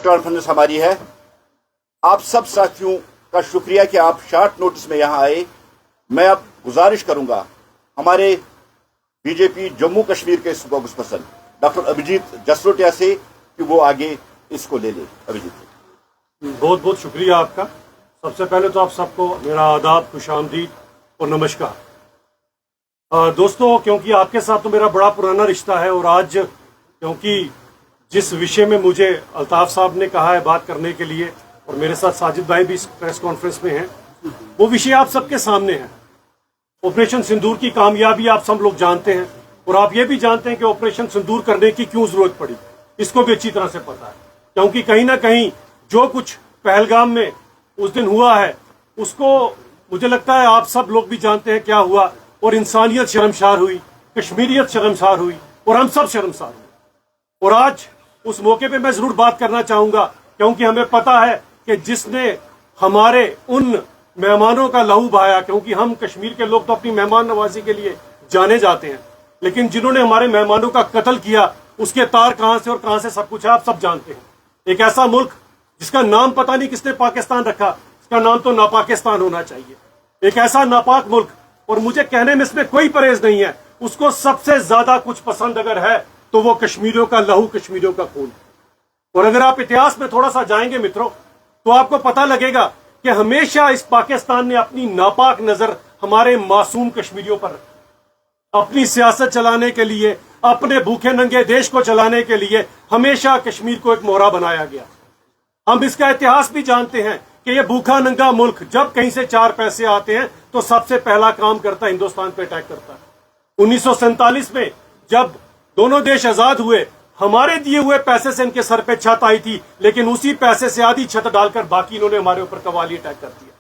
Press conference हमारी है। आप सब साथियों का शुक्रिया कि आप शॉर्ट नोटिस में यहां आए। मैं अब गुजारिश करूंगा हमारे बीजेपी जम्मू कश्मीर के स्पोक्सपर्सन डॉक्टर अभिजीत जसरोटिया से कि वो आगे इसको ले ले। अभिजीत, बहुत बहुत शुक्रिया आपका। सबसे पहले तो आप सबको मेरा आदाब, खुशामदीद और नमस्कार। दोस्तों, क्योंकि आपके साथ तो मेरा बड़ा पुराना रिश्ता है और आज क्योंकि जिस विषय में मुझे अल्ताफ साहब ने कहा है बात करने के लिए और मेरे साथ साजिद भाई भी इस प्रेस कॉन्फ्रेंस में हैं, वो विषय आप सबके सामने है। ऑपरेशन सिंदूर की कामयाबी आप सब लोग जानते हैं और आप ये भी जानते हैं कि ऑपरेशन सिंदूर करने की क्यों जरूरत पड़ी, इसको भी अच्छी तरह से पता है। क्योंकि कहीं ना कहीं जो कुछ पहलगाम में उस दिन हुआ है उसको मुझे लगता है आप सब लोग भी जानते हैं क्या हुआ, और इंसानियत शर्मसार हुई, कश्मीरियत शर्मसार हुई और हम सब शर्मसार हुए। और आज उस मौके पे मैं जरूर बात करना चाहूंगा क्योंकि हमें पता है कि जिसने हमारे उन मेहमानों का लहू बहाया, क्योंकि हम कश्मीर के लोग तो अपनी मेहमान नवाजी के लिए जाने जाते हैं, लेकिन जिन्होंने हमारे मेहमानों का कत्ल किया उसके तार कहां से और कहां से सब कुछ है आप सब जानते हैं। एक ऐसा मुल्क जिसका नाम पता नहीं किसने पाकिस्तान रखा, इसका नाम तो नापाकिस्तान होना चाहिए। एक ऐसा नापाक मुल्क, और मुझे कहने में इसमें कोई परहेज नहीं है, उसको सबसे ज्यादा कुछ पसंद अगर है तो वो कश्मीरियों का लहू, कश्मीरियों का खून। और अगर आप इतिहास में थोड़ा सा जाएंगे मित्रों, तो आपको पता लगेगा कि हमेशा इस पाकिस्तान ने अपनी नापाक नजर हमारे मासूम कश्मीरियों पर रखी। अपनी सियासत चलाने के लिए, अपने भूखे नंगे देश को चलाने के लिए हमेशा कश्मीर को एक मोहरा बनाया गया। हम इसका इतिहास भी जानते हैं कि ये भूखा नंगा मुल्क जब कहीं से 4 पैसे आते हैं तो सबसे पहला काम करता है हिंदुस्तान पे अटैक करता है। 1947 में जब दोनों देश आजाद हुए, हमारे दिए हुए पैसे से इनके सर पे छत आई थी, लेकिन उसी पैसे से आधी छत डालकर बाकी इन्होंने हमारे ऊपर कवाली अटैक कर दिया।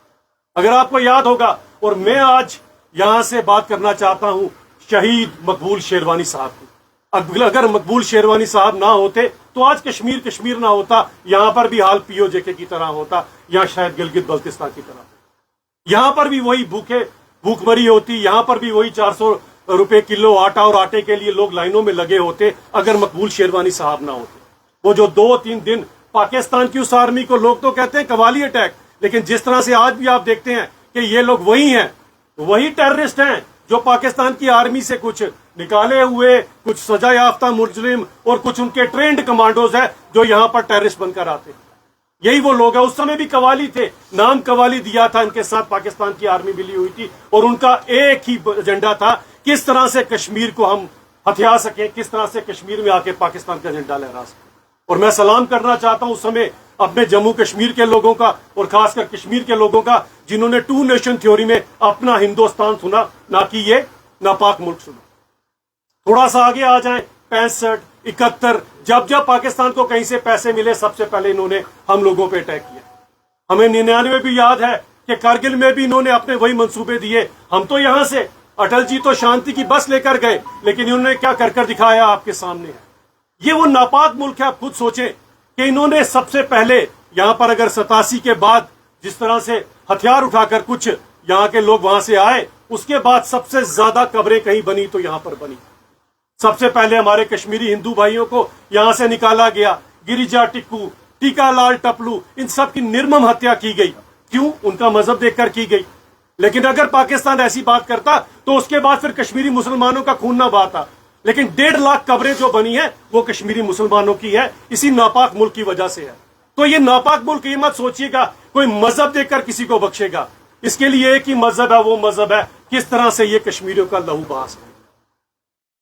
अगर आपको याद होगा, और मैं आज यहां से बात करना चाहता हूं शहीद मकबूल शेरवानी साहब की। अगर मकबूल शेरवानी साहब ना होते तो आज कश्मीर कश्मीर ना होता, यहां पर भी हाल पीओजेके की तरह होता, या शायद गिलगित बल्तिस्तान की तरह। यहां पर भी वही भूखमरी होती, यहां पर भी वही 400 रुपए किलो आटा और आटे के लिए लोग लाइनों में लगे होते अगर मकबूल शेरवानी साहब ना होते। वो जो 2-3 दिन पाकिस्तान की उस आर्मी को लोग तो कहते हैं कवाली अटैक, लेकिन जिस तरह से आज भी आप देखते हैं कि ये लोग वही हैं, वही टेररिस्ट हैं जो पाकिस्तान की आर्मी से कुछ निकाले हुए, कुछ सजा याफ्ता मुजरिम और कुछ उनके ट्रेंड कमांडोज है जो यहां पर टेररिस्ट बनकर आते हैं। यही वो लोग हैं। उस समय भी कवाली थे, नाम कवाली दिया था, इनके साथ पाकिस्तान की आर्मी मिली हुई थी और उनका एक ही एजेंडा था, किस तरह से कश्मीर को हम हथिया सकें, किस तरह से कश्मीर में आके पाकिस्तान का झंडा लहरा सकें। और मैं सलाम करना चाहता हूं उस समय अपने जम्मू कश्मीर के लोगों का और खासकर कश्मीर के लोगों का जिन्होंने 2 नेशन थ्योरी में अपना हिंदुस्तान सुना, ना कि ये नापाक मुल्क सुना। थोड़ा सा आगे आ जाएं, 65, 71, जब जब पाकिस्तान को कहीं से पैसे मिले सबसे पहले इन्होंने हम लोगों पे अटैक किया। हमें 99 भी याद है कि कारगिल में भी इन्होंने अपने वही मंसूबे दिए। हम तो यहां से अटल जी तो शांति की बस लेकर गए, लेकिन इन्होंने क्या कर दिखाया आपके सामने है। ये वो नापाक मुल्क है। आप खुद सोचें कि इन्होंने सबसे पहले यहां पर अगर 87 के बाद जिस तरह से हथियार उठाकर कुछ यहां के लोग वहां से आए, उसके बाद सबसे ज्यादा कब्रें कहीं बनी तो यहां पर बनी। सबसे पहले हमारे कश्मीरी हिंदू भाइयों को यहां से निकाला गया, गिरिजा टिक्कू, टीकालाल टपलू, इन सब की निर्मम हत्या की गई। क्यों? उनका मजहब देखकर की गई। लेकिन अगर पाकिस्तान ऐसी बात करता तो उसके बाद फिर कश्मीरी मुसलमानों का खून ना बहाता। लेकिन 1.5 लाख कब्रें जो बनी है वो कश्मीरी मुसलमानों की है, इसी नापाक मुल्क की वजह से है। तो ये नापाक मुल्क, ये मत सोचिएगा कोई मजहब देखकर किसी को बख्शेगा। इसके लिए एक ही मजहब है, वो मजहब है किस तरह से ये कश्मीरियों का लहू बहा है।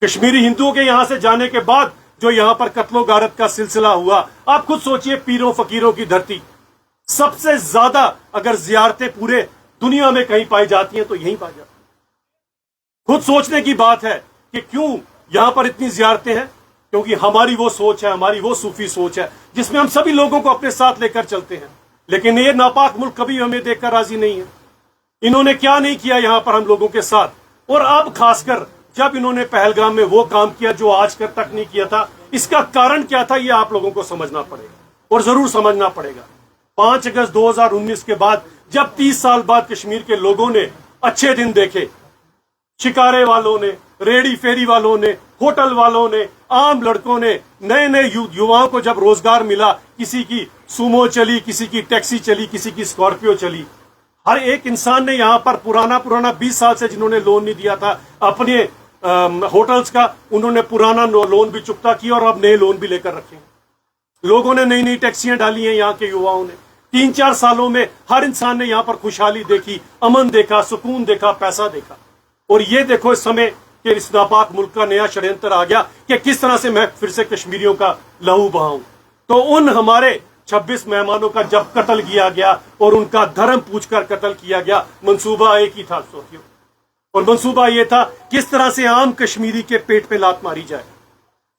कश्मीरी हिंदुओं के यहां से जाने के बाद जो यहां पर कत्लो गारत का सिलसिला हुआ, आप खुद सोचिए, पीरों फकीरों की धरती। सबसे ज्यादा अगर जियारतें पूरे दुनिया में कहीं पाई जाती हैं तो यहीं पाई जाती हैं। खुद सोचने की बात है कि क्यों यहां पर इतनी जियारतें हैं, क्योंकि हमारी वो सोच है, हमारी वो सूफी सोच है जिसमें हम सभी लोगों को अपने साथ लेकर चलते हैं। लेकिन ये नापाक मुल्क कभी हमें देखकर राजी नहीं है। इन्होंने क्या नहीं किया यहां पर हम लोगों के साथ, और अब खासकर जब इन्होंने पहलगाम में वो काम किया जो आज तक नहीं किया था। इसका कारण क्या था ये आप लोगों को समझना पड़ेगा और जरूर समझना पड़ेगा। 5 अगस्त 2019 के बाद जब 30 साल बाद कश्मीर के लोगों ने अच्छे दिन देखे, शिकारे वालों ने, रेडी फेरी वालों ने, होटल वालों ने, आम लड़कों ने नए नए युवाओं को जब रोजगार मिला, किसी की सुमो चली, किसी की टैक्सी चली, किसी की स्कॉर्पियो चली, हर एक इंसान ने यहाँ पर पुराना 20 साल से जिन्होंने लोन नहीं दिया था अपने होटल्स का, उन्होंने पुराना लोन भी चुकता किया और अब नए लोन भी लेकर रखे हैं। लोगों ने नई नई टैक्सियां डाली हैं, यहाँ के युवाओं ने 3-4 सालों में हर इंसान ने यहाँ पर खुशहाली देखी, अमन देखा, सुकून देखा, पैसा देखा। और ये देखो इस समय कि इस नापाक मुल्क का नया षड्यंत्र आ गया कि किस तरह से मैं फिर से कश्मीरियों का लहू बहाऊं। तो उन हमारे 26 मेहमानों का जब कत्ल किया गया और उनका धर्म पूछकर कत्ल किया गया, मंसूबा एक ही था साथियों, और मंसूबा ये था किस तरह से आम कश्मीरी के पेट पे लात मारी जाए।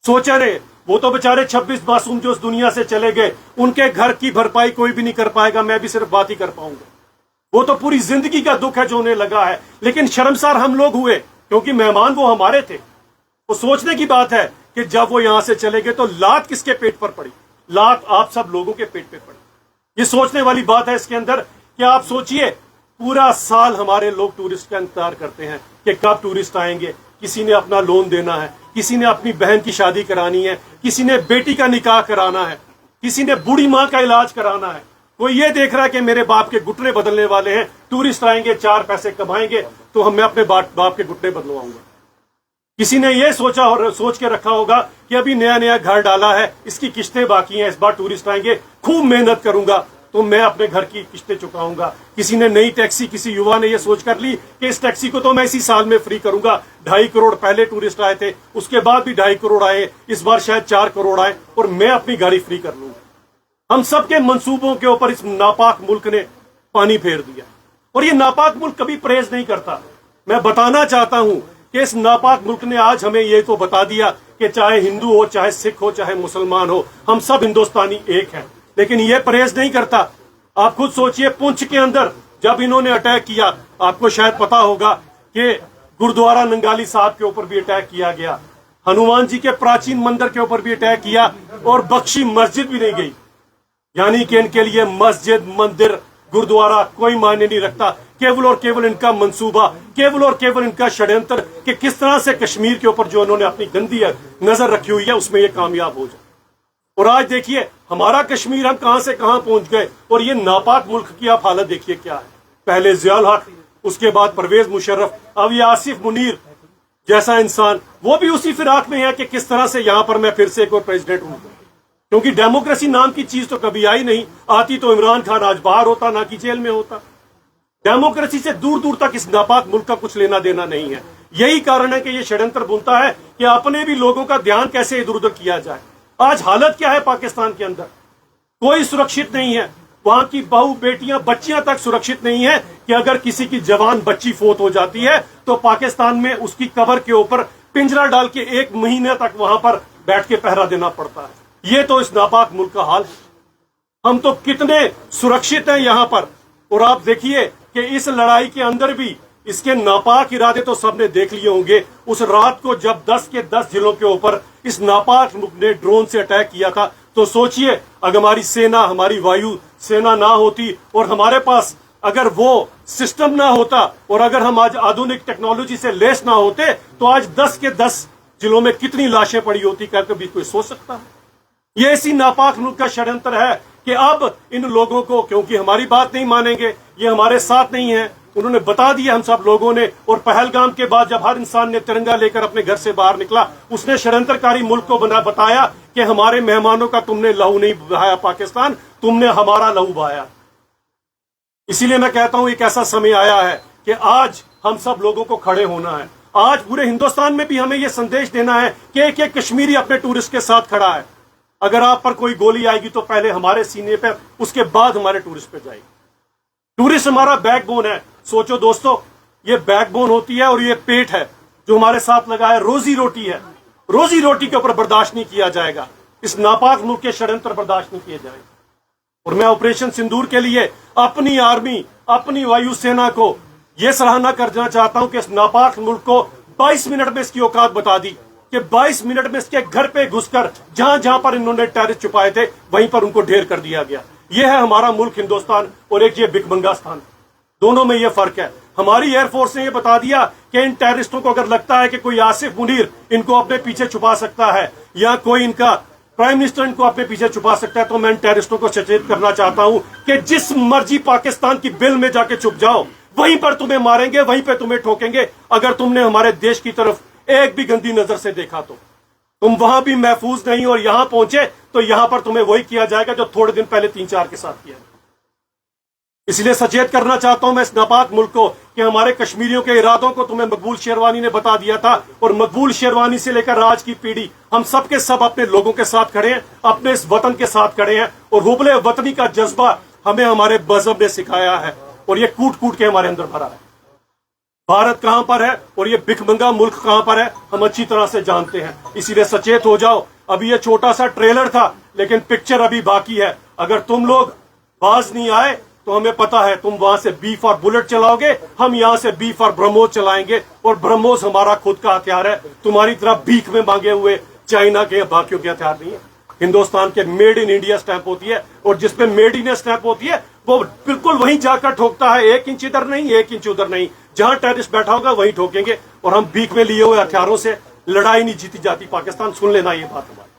सोचा रे, वो तो बेचारे 26 मासूम जो इस दुनिया से चले गए, उनके घर की भरपाई कोई भी नहीं कर पाएगा, मैं भी सिर्फ बात ही कर पाऊंगा। वो तो पूरी जिंदगी का दुख है जो उन्हें लगा है, लेकिन शर्मसार हम लोग हुए क्योंकि मेहमान वो हमारे थे। वो सोचने की बात है कि जब वो यहां से चले गए तो लात किसके पेट पर पड़ी? लात आप सब लोगों के पेट पे पड़ी। ये सोचने वाली बात है इसके अंदर कि आप सोचिए, पूरा साल हमारे लोग टूरिस्ट का इंतजार करते हैं कि कब टूरिस्ट आएंगे। किसी ने अपना लोन देना है, किसी ने अपनी बहन की शादी करानी है, किसी ने बेटी का निकाह कराना है, किसी ने बूढ़ी माँ का इलाज कराना है। कोई ये देख रहा है कि मेरे बाप के घुटने बदलने वाले हैं, टूरिस्ट आएंगे, 4 पैसे कमाएंगे तो मैं अपने बाप के घुटने बदलवाऊंगा। किसी ने ये सोचा और सोच के रखा होगा कि अभी नया नया घर डाला है, इसकी किस्तें बाकी हैं, इस बार टूरिस्ट आएंगे, खूब मेहनत करूंगा तो मैं अपने घर की किस्तें चुकाऊंगा। किसी ने नई टैक्सी, किसी युवा ने यह सोच कर ली कि इस टैक्सी को तो मैं इसी साल में फ्री करूंगा। 2.5 करोड़ पहले टूरिस्ट आए थे, उसके बाद भी 2.5 करोड़ आए, इस बार शायद 4 करोड़ आए और मैं अपनी गाड़ी फ्री कर लूंगा। हम सबके मंसूबों के ऊपर इस नापाक मुल्क ने पानी फेर दिया और ये नापाक मुल्क कभी परहेज नहीं करता। मैं बताना चाहता हूं कि इस नापाक मुल्क ने आज हमें ये तो बता दिया कि चाहे हिंदू हो, चाहे सिख हो, चाहे मुसलमान हो, हम सब हिंदुस्तानी एक हैं, लेकिन ये परहेज नहीं करता। आप खुद सोचिए, पुंछ के अंदर जब इन्होंने अटैक किया, आपको शायद पता होगा कि गुरुद्वारा नंगाली साहब के ऊपर भी अटैक किया गया, हनुमान जी के प्राचीन मंदिर के ऊपर भी अटैक किया और बख्शी मस्जिद भी नहीं गई। यानी कि इनके लिए मस्जिद, मंदिर, गुरुद्वारा कोई मायने नहीं रखता। केवल और केवल इनका मंसूबा, केवल और केवल इनका षड्यंत्र कि किस तरह से कश्मीर के ऊपर जो उन्होंने अपनी गंदी नजर रखी हुई है उसमें ये कामयाब हो जाए। और आज देखिए हमारा कश्मीर हम कहां से कहां पहुंच गए और ये नापाक मुल्क की आप हालत देखिए क्या है। पहले ज़ियाउल हक, उसके बाद परवेज मुशर्रफ, अब ये आसिफ मुनीर जैसा इंसान, वो भी उसी फिराक में है कि किस तरह से यहां पर मैं फिर से एक और प्रेसिडेंट हूं। क्योंकि डेमोक्रेसी नाम की चीज तो कभी आई नहीं, आती तो इमरान खान आज बाहर होता, ना कि जेल में होता। डेमोक्रेसी से दूर दूर तक इस नापाक मुल्क का कुछ लेना देना नहीं है। यही कारण है कि ये षड्यंत्र बुनता है कि अपने भी लोगों का ध्यान कैसे इधर उधर किया जाए। आज हालत क्या है पाकिस्तान के अंदर? कोई सुरक्षित नहीं है। वहां की बहू, बेटियां, बच्चियां तक सुरक्षित नहीं है कि अगर किसी की जवान बच्ची फोत हो जाती है तो पाकिस्तान में उसकी कब्र के ऊपर पिंजरा डाल के 1 महीने तक वहां पर बैठ के पहरा देना पड़ता है। ये तो इस नापाक मुल्क का हाल है। हम तो कितने सुरक्षित हैं यहां पर। और आप देखिए कि इस लड़ाई के अंदर भी इसके नापाक इरादे तो सबने देख लिए होंगे। उस रात को जब 10 के 10 जिलों के ऊपर इस नापाक मुल्क ने ड्रोन से अटैक किया था, तो सोचिए अगर हमारी सेना, हमारी वायु सेना ना होती और हमारे पास अगर वो सिस्टम ना होता और अगर हम आज आधुनिक टेक्नोलॉजी से लेस ना होते तो आज 10 के 10 जिलों में कितनी लाशें पड़ी होती, क्या कभी कोई सोच सकता है? ये इसी नापाक मुल्क का षड्यंत्र है कि अब इन लोगों को, क्योंकि हमारी बात नहीं मानेंगे, ये हमारे साथ नहीं है, उन्होंने बता दिया हम सब लोगों ने। और पहलगाम के बाद जब हर इंसान ने तिरंगा लेकर अपने घर से बाहर निकला, उसने षड्यंत्रकारी मुल्क को बताया कि हमारे मेहमानों का तुमने लहू नहीं बहाया पाकिस्तान, तुमने हमारा लहू बहाया। इसीलिए मैं कहता हूं एक ऐसा समय आया है कि आज हम सब लोगों को खड़े होना है। आज पूरे हिंदुस्तान में भी हमें यह संदेश देना है कि एक एक कश्मीरी अपने टूरिस्ट के साथ खड़ा है। अगर आप पर कोई गोली आएगी तो पहले हमारे सीने पे, उसके बाद हमारे टूरिस्ट पे जाएगी। टूरिस्ट हमारा बैकबोन है। सोचो दोस्तों, ये बैकबोन होती है और ये पेट है जो हमारे साथ लगा है, रोजी रोटी है। रोजी रोटी के ऊपर बर्दाश्त नहीं किया जाएगा। इस नापाक मुल्क के षड्यंत्र बर्दाश्त नहीं किए जाएंगे। और मैं ऑपरेशन सिंदूर के लिए अपनी आर्मी, अपनी वायुसेना को यह सराहना करना चाहता हूं कि इस नापाक मुल्क को 22 मिनट में इसकी औकात बता दी कि 22 मिनट में इसके घर पे घुसकर जहां जहां पर इन्होंने टेररिस्ट छुपाए थे वहीं पर उनको ढेर कर दिया गया। यह है हमारा मुल्क हिंदुस्तान और एक ये भिखमंगा स्थान। दोनों में यह फर्क है। हमारी एयरफोर्स ने यह बता दिया कि इन टेररिस्टों को अगर लगता है कि कोई आसिफ मुनीर इनको अपने पीछे छुपा सकता है या कोई इनका प्राइम मिनिस्टर इनको अपने पीछे छुपा सकता है, तो मैं इन टेररिस्टों को सचेत करना चाहता हूं कि जिस मर्जी पाकिस्तान की बिल में जाके छुप जाओ, वहीं पर तुम्हें मारेंगे, वहीं पर तुम्हें ठोकेंगे। अगर तुमने हमारे देश की तरफ एक भी गंदी नजर से देखा तो तुम वहां भी महफूज नहीं, और यहां पहुंचे तो यहां पर तुम्हें वही किया जाएगा जो थोड़े दिन पहले 3-4 के साथ किया। इसलिए सचेत करना चाहता हूं मैं इस नापाक मुल्क को कि हमारे कश्मीरियों के इरादों को तुम्हें मकबूल शेरवानी ने बता दिया था, और मकबूल शेरवानी से लेकर आज की पीढ़ी हम सब के सब अपने लोगों के साथ खड़े हैं, अपने इस वतन के साथ खड़े हैं, और हुब्बे वतनी का जज्बा हमें हमारे मजहब ने सिखाया है, और ये कूट कूट के हमारे अंदर भरा है। भारत कहां पर है और ये भिखमंगा मुल्क कहां पर है, हम अच्छी तरह से जानते हैं। इसीलिए सचेत हो जाओ। अभी ये छोटा सा ट्रेलर था, लेकिन पिक्चर अभी बाकी है। अगर तुम लोग बाज नहीं आए तो हमें पता है तुम वहां से बी फॉर बुलेट चलाओगे, हम यहां से बी फॉर ब्रह्मोस चलाएंगे, और ब्रह्मोस हमारा खुद का हथियार है। तुम्हारी तरह भीख में मांगे हुए चाइना के बाकियों के हथियार नहीं है। हिंदुस्तान के मेड इन इंडिया स्टैंप होती है, और जिसपे मेड इन स्टैंप होती है वो बिल्कुल वहीं जाकर ठोकता है। 1 इंच इधर नहीं, 1 इंच उधर नहीं, जहां टेररिस्ट बैठा होगा वहीं ठोकेंगे। और हम भीख में लिए हुए हथियारों से लड़ाई नहीं जीती जाती। पाकिस्तान सुन लेना ये बात हमारी।